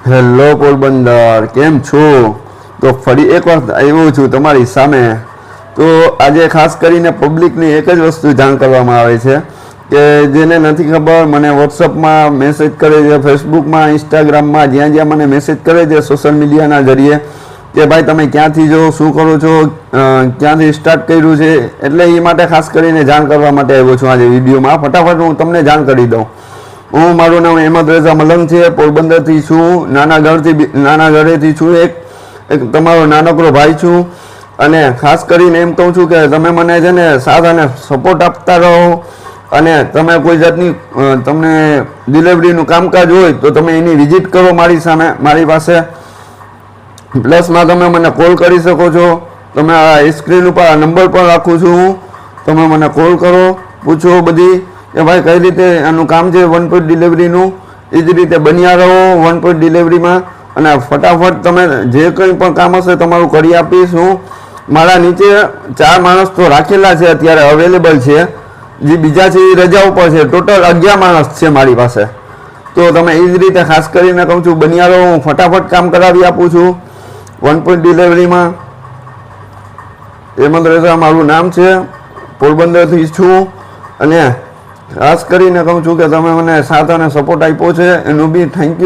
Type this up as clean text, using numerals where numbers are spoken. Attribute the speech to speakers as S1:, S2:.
S1: Hello Porbandar, કેમ છો? તો ફરી એક વખત આવ્યો છું તમારી સામે. તો આજે ખાસ કરીને પબ્લિકની એક જ વસ્તુ જાણ કરવામાં આવે છે કે જેને નથી ખબર, મને વોટ્સઅપમાં મેસેજ કરે છે, ફેસબુકમાં, ઇન્સ્ટાગ્રામમાં, જ્યાં જ્યાં મને મેસેજ કરે છે સોશિયલ મીડિયાના જરીએ કે ભાઈ તમે ક્યાંથી છો, શું કરો છો, ક્યાંથી સ્ટાર્ટ કર્યું છે. એટલે એ માટે ખાસ કરીને જાણ કરવા માટે આવ્યો છું આજે વિડીયોમાં. ફટાફટ હું તમને જાણ કરી દઉં. મારું નામ અહેમદ રેઝા મલંગ છે, પોરબંદરથી છું, નાના ઘરેથી છું, એક તમારો નાનકડો ભાઈ છું. અને ખાસ કરીને એમ કહું છું કે તમે મને છે ને સાથ અને સપોર્ટ આપતા રહો. અને તમે કોઈ જાતની તમને ડિલિવરીનું કામકાજ હોય તો તમે એની વિઝિટ કરો મારી પાસે. પ્લસમાં તમે મને કોલ કરી શકો છો. તમે આ સ્ક્રીન ઉપર આ નંબર પણ રાખું છું હું. તમે મને કોલ કરો, પૂછો બધી કે ભાઈ કઈ રીતે આનું કામ છે વન પોઈન્ટ ડિલિવરીનું. એ જ રીતે બન્યા રહો વન પોઈન્ટ ડિલિવરીમાં. અને ફટાફટ તમે જે કંઈ પણ કામ હશે તમારું કરી આપીશ હું. મારા નીચે 4 માણસ તો રાખેલા છે, અત્યારે અવેલેબલ છે. જે બીજા છે એ રજા ઉપર છે. ટોટલ 11 માણસ છે મારી પાસે. તો તમે એ જ રીતે ખાસ કરીને કહું છું બન્યા રહો. હું ફટાફટ કામ કરાવી આપું છું વન પોઈન્ટ ડિલિવરીમાં. અહેમદ રેઝા મારું નામ છે, પોરબંદરથી છું. અને ખાસ કરીને કહું છું કે તમે મને સાથ અને સપોર્ટ આપ્યો છે એનું બી થેન્ક યુ.